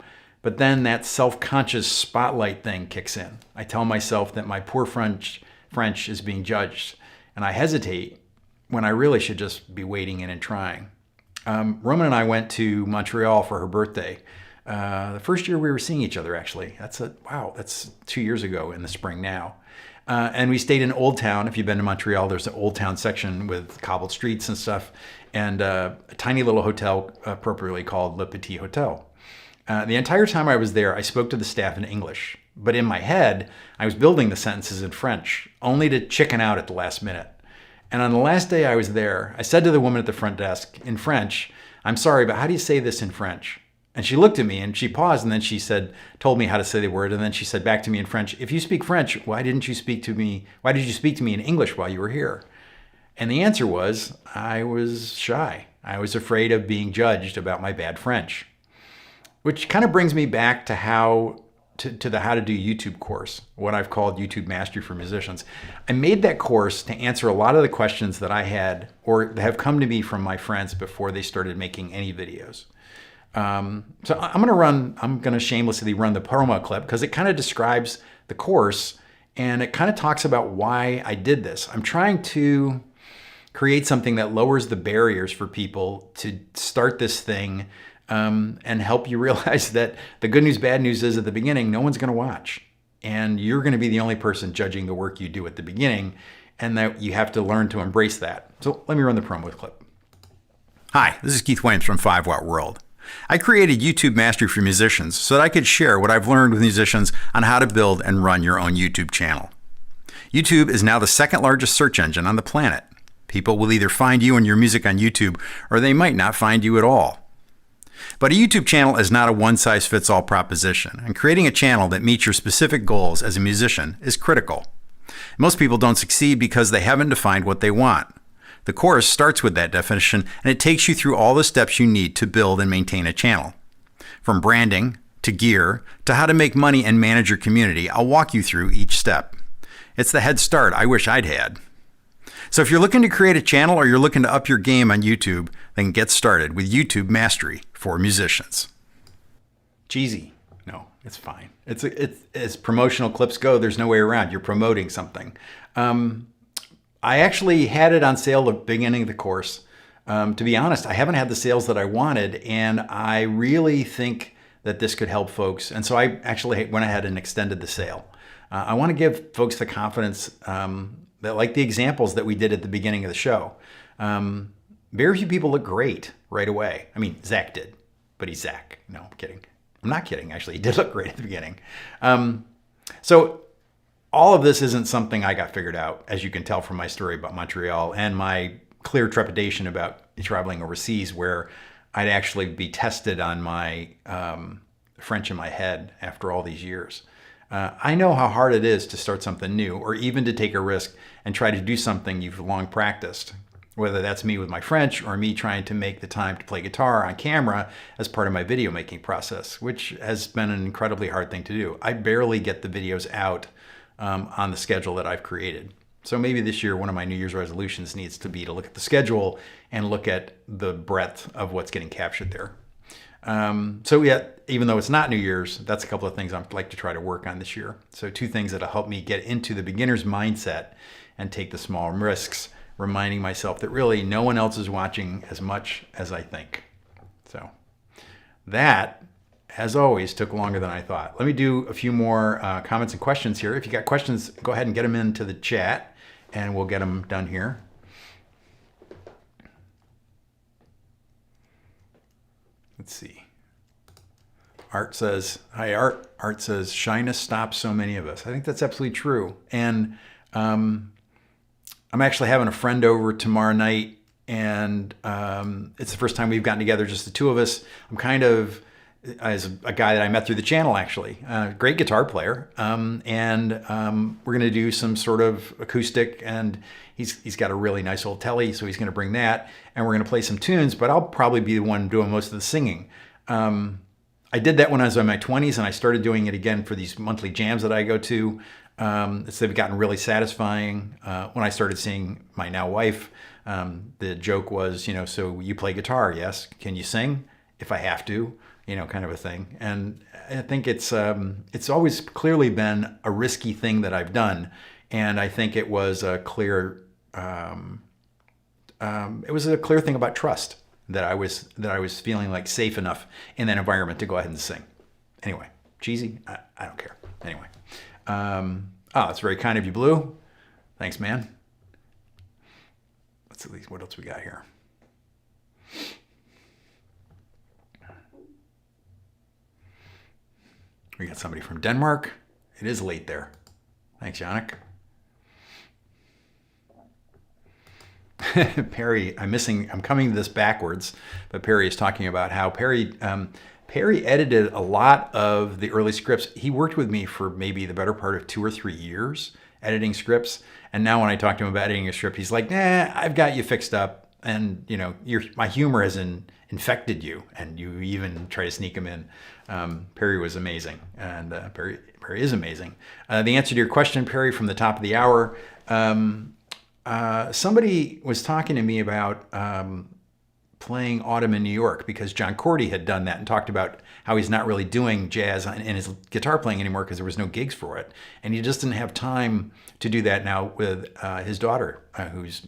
S1: but then that self-conscious spotlight thing kicks in. I tell myself that my poor French is being judged, and I hesitate when I really should just be waiting in and trying. Roman and I went to Montreal for her birthday. The first year we were seeing each other, actually. That's 2 years ago in the spring now. And we stayed in Old Town. If you've been to Montreal, there's an Old Town section with cobbled streets and stuff, and a tiny little hotel appropriately called Le Petit Hotel. The entire time I was there, I spoke to the staff in English. But in my head, I was building the sentences in French, only to chicken out at the last minute. And on the last day I was there, I said to the woman at the front desk in French, "I'm sorry, but how do you say this in French?" And she looked at me and she paused, and then she told me how to say the word. And then she said back to me in French, "If you speak French, why did you speak to me in English while you were here?" And the answer was, I was shy. I was afraid of being judged about my bad French. Which kind of brings me back to the How to Do YouTube course, what I've called YouTube Mastery for Musicians. I made that course to answer a lot of the questions that I had or that have come to me from my friends before they started making any videos. So I'm going to shamelessly run the promo clip because it kind of describes the course and it kind of talks about why I did this. I'm trying to create something that lowers the barriers for people to start this thing and help you realize that the good news, bad news is at the beginning, no one's going to watch. and you're going to be the only person judging the work you do at the beginning, and that you have to learn to embrace that. So let me run the promo clip. Hi, this is Keith Williams from 5 Watt World. I created YouTube Mastery for Musicians so that I could share what I've learned with musicians on how to build and run your own YouTube channel. YouTube is now the second largest search engine on the planet. People will either find you and your music on YouTube, or they might not find you at all. But a YouTube channel is not a one-size-fits-all proposition, and creating a channel that meets your specific goals as a musician is critical. Most people don't succeed because they haven't defined what they want. The course starts with that definition, and it takes you through all the steps you need to build and maintain a channel. From branding, to gear, to how to make money and manage your community, I'll walk you through each step. It's the head start I wish I'd had. So if you're looking to create a channel or you're looking to up your game on YouTube, then get started with YouTube Mastery for Musicians. Cheesy. No, it's fine. It's as promotional clips go, there's no way around. You're promoting something. I actually had it on sale at the beginning of the course. To be honest, I haven't had the sales that I wanted, and I really think that this could help folks. And so I actually went ahead and extended the sale. I want to give folks the confidence that, like the examples that we did at the beginning of the show, very few people look great right away. I mean, Zac did, but he's Zac. No, I'm kidding. I'm not kidding. Actually, he did look great at the beginning. So all of this isn't something I got figured out, as you can tell from my story about Montreal and my clear trepidation about traveling overseas, where I'd actually be tested on my French in my head after all these years. I know how hard it is to start something new, or even to take a risk and try to do something you've long practiced, whether that's me with my French or me trying to make the time to play guitar on camera as part of my video making process, which has been an incredibly hard thing to do. I barely get the videos out on the schedule that I've created. So maybe this year, one of my New Year's resolutions needs to be to look at the schedule and look at the breadth of what's getting captured there. So yeah, even though it's not New Year's, that's a couple of things I'd like to try to work on this year. So 2 things that'll help me get into the beginner's mindset and take the small risks, reminding myself that really no one else is watching as much as I think. So that, as always, took longer than I thought. Let me do a few more comments and questions here. If you got questions, go ahead and get them into the chat and we'll get them done here. Let's see. Art says, hi Art. Art says, shyness stops so many of us. I think that's absolutely true. And I'm actually having a friend over tomorrow night, and it's the first time we've gotten together, just the 2 of us. I'm kind of, as a guy that I met through the channel, actually, great guitar player. We're gonna do some sort of acoustic, and he's got a really nice old telly, so he's gonna bring that, and we're gonna play some tunes, but I'll probably be the one doing most of the singing. I did that when I was in my 20s, and I started doing it again for these monthly jams that I go to. They've gotten really satisfying. When I started seeing my now wife, the joke was, so you play guitar, yes? Can you sing? If I have to, kind of a thing. And I think it's always clearly been a risky thing that I've done. And I think it was a clear, thing about trust, that I was feeling like safe enough in that environment to go ahead and sing. Anyway, cheesy, I don't care. Anyway. That's very kind of you, Blue. Thanks, man. Let's at least, what else we got here? We got somebody from Denmark. It is late there. Thanks, Yannick. Perry, I'm coming to this backwards, but Perry is talking about how Perry edited a lot of the early scripts. He worked with me for maybe the better part of 2 or 3 years editing scripts. And now when I talk to him about editing a script, he's like, nah, I've got you fixed up. And my humor has infected you, and you even try to sneak him in. Perry was amazing, and Perry is amazing. The answer to your question, Perry, from the top of the hour, somebody was talking to me about playing Autumn in New York, because John Cordy had done that and talked about how he's not really doing jazz in his guitar playing anymore because there was no gigs for it. And he just didn't have time to do that now with his daughter, who's,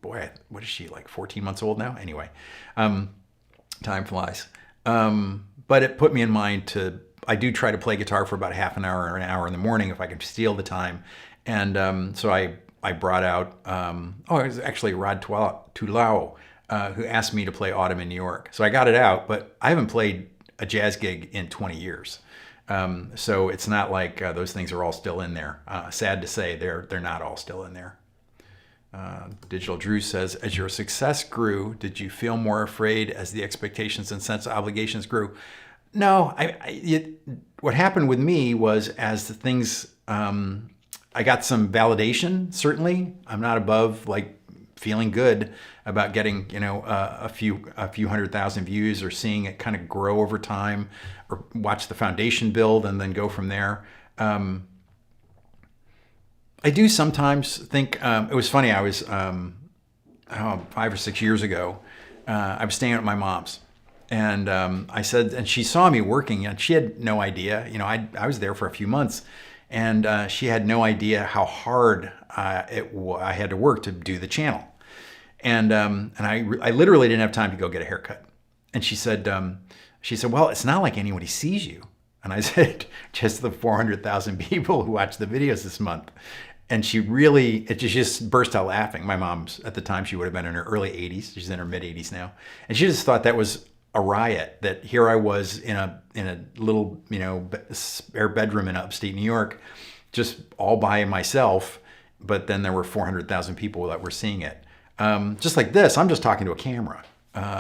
S1: boy, what is she, like 14 months old now? Anyway, time flies. But it put me in mind to I do try to play guitar for about half an hour or an hour in the morning if I can steal the time. And so I brought out, it was actually Rod Tulao who asked me to play Autumn in New York. So I got it out, but I haven't played a jazz gig in 20 years. So it's not like those things are all still in there. Sad to say, they're not all still in there. Digital Drew says, as your success grew, did you feel more afraid as the expectations and sense of obligations grew? No, what happened with me was as the things, I got some validation, certainly. I'm not above like feeling good about getting, a few 100,000 views or seeing it kind of grow over time, or watch the foundation build and then go from there. I do sometimes think, it was funny, I was 5 or 6 years ago, I was staying at my mom's. And I said, and she saw me working, and she had no idea. I was there for a few months, and she had no idea how hard I had to work to do the channel. And I literally didn't have time to go get a haircut. And she said, well, it's not like anybody sees you. And I said, just the 400,000 people who watched the videos this month. And it just burst out laughing. My mom's, at the time, she would have been in her early 80s. She's in her mid 80s now. And she just thought that was a riot, that here I was in a little, spare bedroom in upstate New York, just all by myself. But then there were 400,000 people that were seeing it. Just like this, I'm just talking to a camera.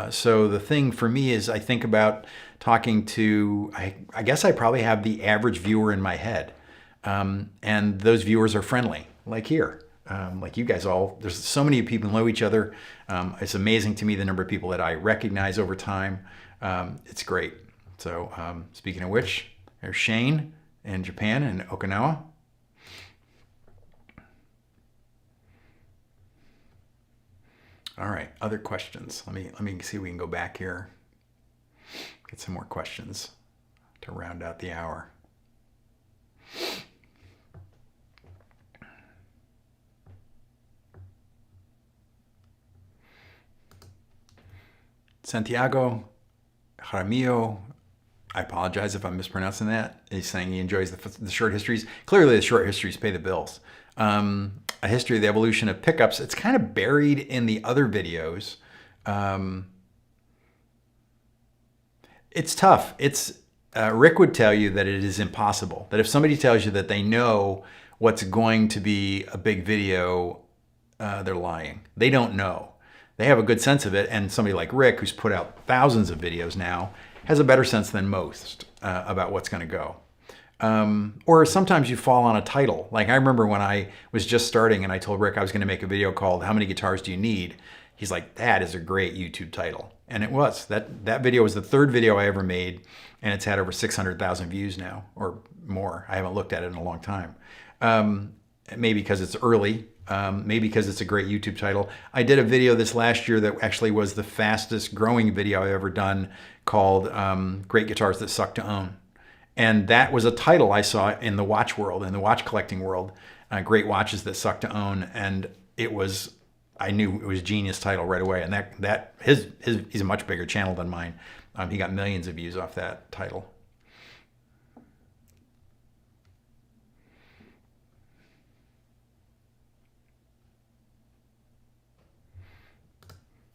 S1: So the thing for me is I think about talking to, I guess I probably have the average viewer in my head. And those viewers are friendly, like here. Like you guys all, there's so many people who know each other. It's amazing to me the number of people that I recognize over time. It's great. So speaking of which, there's Shane in Japan and Okinawa. All right, other questions. Let me see if we can go back here. Get some more questions to round out the hour. Santiago Jaramillo, I apologize if I'm mispronouncing that. He's saying he enjoys the short histories. Clearly, the short histories pay the bills. A history of the evolution of pickups. It's kind of buried in the other videos. It's tough. Rick would tell you that it is impossible. That if somebody tells you that they know what's going to be a big video, they're lying. They don't know. They have a good sense of it, and somebody like Rick, who's put out thousands of videos now, has a better sense than most about what's going to go. Or sometimes you fall on a title. Like I remember when I was just starting and I told Rick I was going to make a video called "How Many Guitars Do You Need?" He's like, that is a great YouTube title. And it was. That video was the third video I ever made, and it's had over 600,000 views now, or more. I haven't looked at it in a long time. Maybe because it's early. Maybe because it's a great YouTube title. I did a video this last year that actually was the fastest growing video I've ever done, called Great Guitars That Suck to Own. And that was a title I saw in the watch world, in the watch collecting world, Great Watches That Suck to Own. And I knew it was a genius title right away. And he's a much bigger channel than mine. He got millions of views off that title.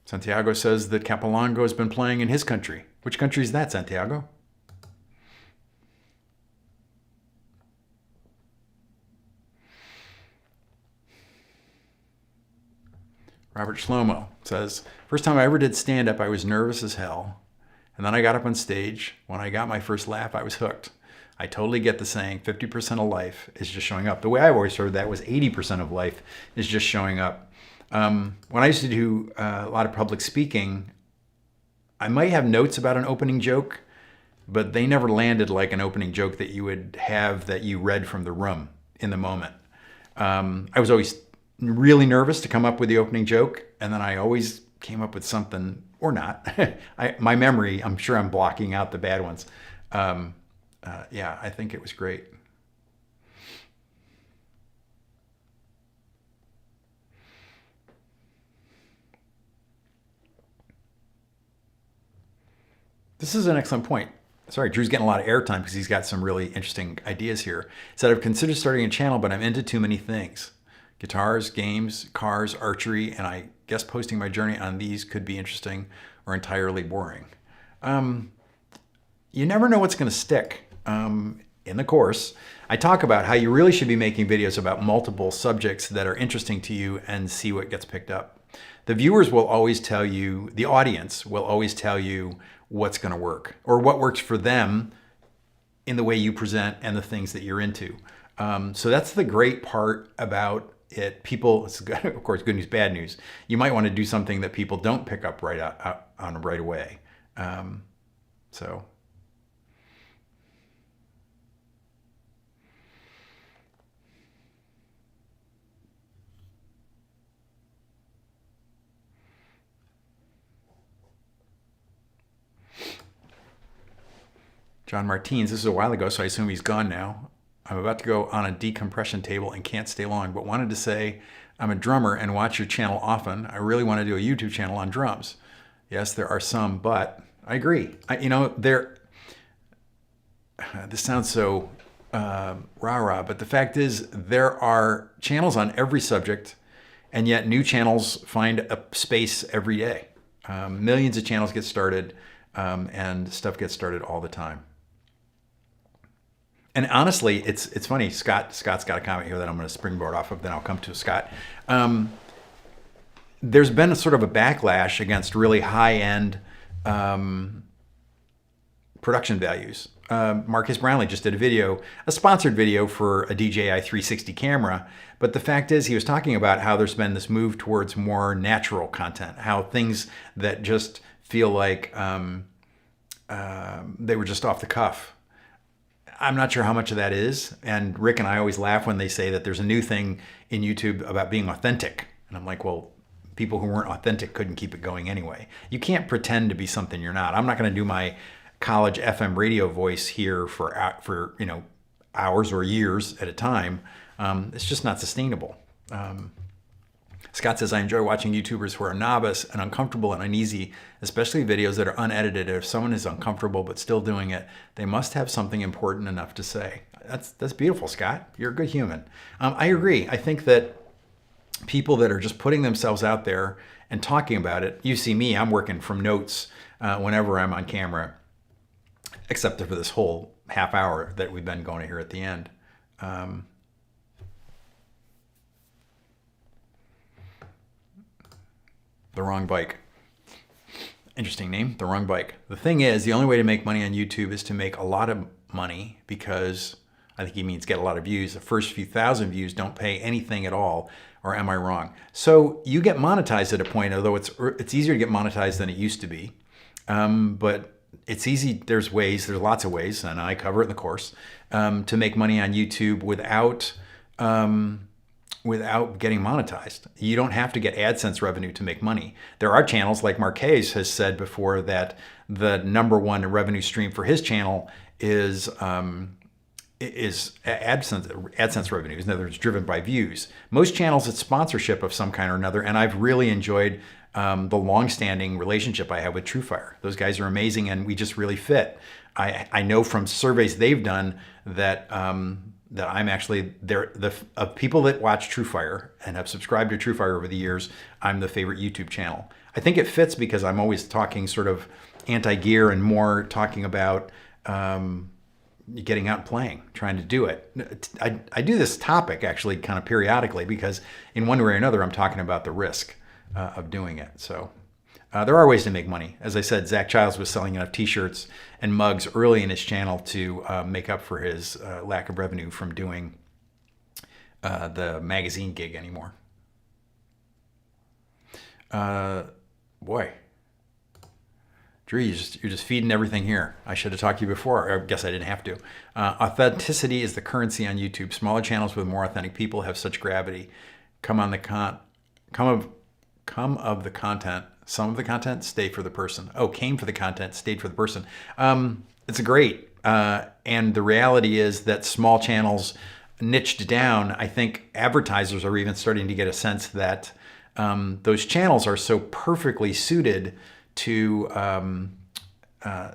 S1: Santiago says that Capolongo has been playing in his country. Which country is that, Santiago? Robert Shlomo says, first time I ever did stand-up, I was nervous as hell. And then I got up on stage. When I got my first laugh, I was hooked. I totally get the saying, 50% of life is just showing up. The way I've always heard that was 80% of life is just showing up. When I used to do a lot of public speaking, I might have notes about an opening joke, but they never landed like an opening joke that you would have that you read from the room in the moment. I was always really nervous to come up with the opening joke, and then I always came up with something, or not. My memory, I'm sure I'm blocking out the bad ones. Yeah, I think it was great. This is an excellent point. Sorry, Drew's getting a lot of airtime because he's got some really interesting ideas here. He said, I've considered starting a channel, but I'm into too many things. Guitars, games, cars, archery, and I guess posting my journey on these could be interesting or entirely boring. You never know what's going to stick. In the course, I talk about how you really should be making videos about multiple subjects that are interesting to you and see what gets picked up. The viewers will always tell you, the audience will always tell you what's going to work or what works for them in the way you present and the things that you're into. So that's the great part about it. People, it's good, of course, good news, bad news. You might want to do something that people don't pick up right away. So. John Martins, this is a while ago, so I assume he's gone now. I'm about to go on a decompression table and can't stay long, but wanted to say I'm a drummer and watch your channel often. I really want to do a YouTube channel on drums. Yes, there are some, but I agree. This sounds so rah-rah, but the fact is there are channels on every subject, and yet new channels find a space every day. Millions of channels get started, and stuff gets started all the time. And honestly, it's funny. Scott's got a comment here that I'm going to springboard off of. Then I'll come to Scott. There's been a sort of a backlash against really high-end production values. Marques Brownlee just did a sponsored video for a DJI 360 camera. But the fact is, he was talking about how there's been this move towards more natural content, how things that just feel like they were just off the cuff. I'm not sure how much of that is. And Rick and I always laugh when they say that there's a new thing in YouTube about being authentic. And I'm like, well, people who weren't authentic couldn't keep it going anyway. You can't pretend to be something you're not. I'm not going to do my college FM radio voice here for hours or years at a time. It's just not sustainable. Scott says, I enjoy watching YouTubers who are novice and uncomfortable and uneasy, especially videos that are unedited. If someone is uncomfortable but still doing it, they must have something important enough to say. That's beautiful, Scott. You're a good human. I agree. I think that people that are just putting themselves out there and talking about it, you see me, I'm working from notes whenever I'm on camera, except for this whole half hour that we've been going here at the end. The Wrong Bike. Interesting name, The Wrong Bike. The thing is, the only way to make money on YouTube is to make a lot of money, because I think he means get a lot of views. The first few thousand views don't pay anything at all, or am I wrong? So you get monetized at a point, although it's easier to get monetized than it used to be. But it's easy, there's lots of ways, and I cover it in the course, to make money on YouTube without getting monetized. You don't have to get AdSense revenue to make money. There are channels, like Marques has said before, that the number one revenue stream for his channel is AdSense revenues. In other words, driven by views. Most channels, it's sponsorship of some kind or another, and I've really enjoyed the long-standing relationship I have with TrueFire. Those guys are amazing, and we just really fit. I know from surveys they've done that that I'm actually of people that watch TrueFire and have subscribed to TrueFire over the years, I'm the favorite YouTube channel. I think it fits because I'm always talking sort of anti-gear and more talking about getting out and playing, trying to do it. I do this topic actually kind of periodically because in one way or another I'm talking about the risk of doing it. So there are ways to make money. As I said, Zac Childs was selling enough t-shirts and mugs early in his channel to make up for his lack of revenue from doing the magazine gig anymore. Boy, Drew, you're just feeding everything here. I should have talked to you before. I guess I didn't have to. Authenticity is the currency on YouTube. Smaller channels with more authentic people have such gravity. Some of the content, stay for the person. Oh, came for the content, stayed for the person. It's great. And the reality is that small channels niched down, I think advertisers are even starting to get a sense that those channels are so perfectly suited to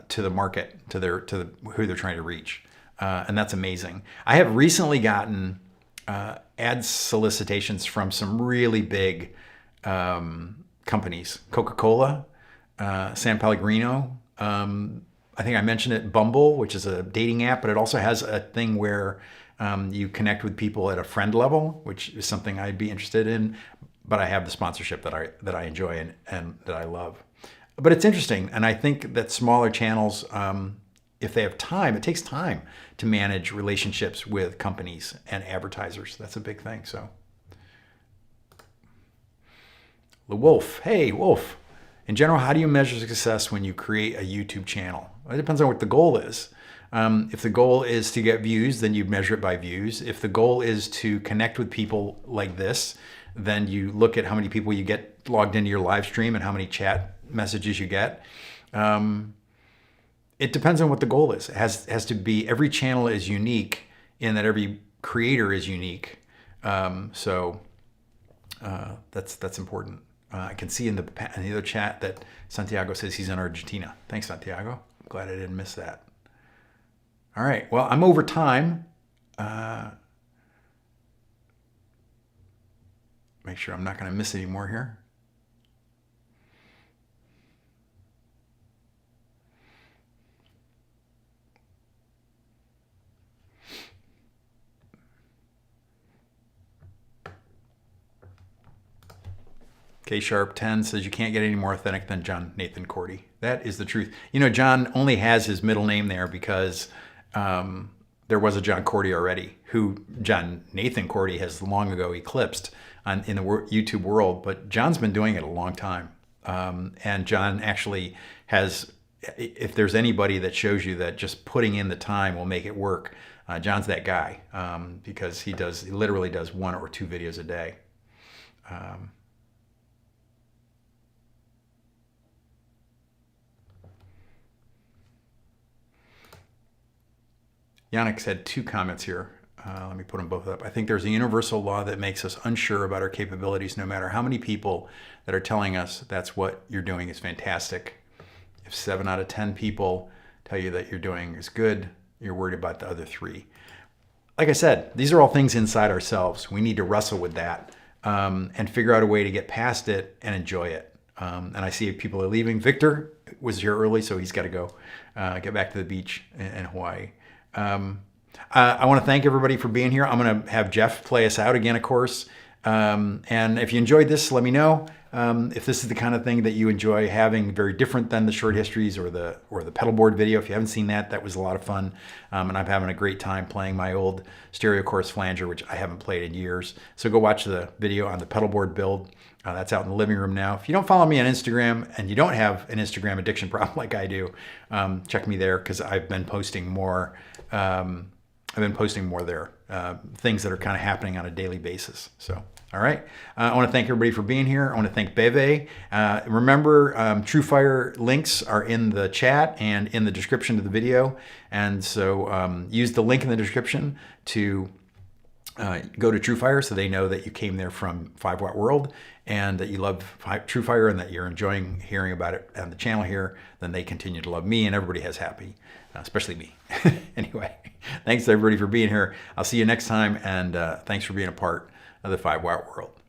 S1: to the market, who they're trying to reach, and that's amazing. I have recently gotten ad solicitations from some really big companies: Coca-Cola, San Pellegrino. I think I mentioned it, Bumble, which is a dating app, but it also has a thing where you connect with people at a friend level, which is something I'd be interested in. But I have the sponsorship that I enjoy and that I love. But it's interesting, and I think that smaller channels, if they have time, it takes time to manage relationships with companies and advertisers. That's a big thing. So, the Wolf. Hey, Wolf. In general, how do you measure success when you create a YouTube channel? It depends on what the goal is. If the goal is to get views, then you measure it by views. If the goal is to connect with people like this, then you look at how many people you get logged into your live stream and how many chat messages you get. It depends on what the goal is. It has to be, every channel is unique in that every creator is unique. So that's important. I can see in the other chat that Santiago says he's in Argentina. Thanks, Santiago. I'm glad I didn't miss that. All right. Well, I'm over time. Make sure I'm not going to miss any more here. K-Sharp10 says you can't get any more authentic than John Nathan Cordy. That is the truth. You know, John only has his middle name there because there was a John Cordy already, who John Nathan Cordy has long ago eclipsed in the YouTube world. But John's been doing it a long time. And John actually has, if there's anybody that shows you that just putting in the time will make it work, John's that guy, because he literally does 1 or 2 videos a day. Yannick's had 2 comments here. Let me put them both up. I think there's a universal law that makes us unsure about our capabilities, no matter how many people that are telling us that's what you're doing is fantastic. If 7 out of 10 people tell you that you're doing is good, you're worried about the other 3. Like I said, these are all things inside ourselves. We need to wrestle with that and figure out a way to get past it and enjoy it. And I see people are leaving. Victor was here early, so he's got to go get back to the beach in Hawaii. I want to thank everybody for being here. I'm going to have Jeff play us out again, of course. And if you enjoyed this, let me know. If this is the kind of thing that you enjoy having, very different than the short histories or the pedal board video. If you haven't seen that, that was a lot of fun. And I'm having a great time playing my old stereo chorus flanger, which I haven't played in years. So go watch the video on the pedal board build. That's out in the living room now. If you don't follow me on Instagram and you don't have an Instagram addiction problem like I do, check me there, because I've been posting more. There, things that are kind of happening on a daily basis. So, all right. I want to thank everybody for being here. I want to thank Beve. Remember, TrueFire links are in the chat and in the description of the video. And so use the link in the description to go to TrueFire so they know that you came there from 5 Watt World and that you love TrueFire and that you're enjoying hearing about it on the channel here. Then they continue to love me and everybody has happy, especially me. Anyway, thanks everybody for being here. I'll see you next time, and thanks for being a part of the 5 Watt World.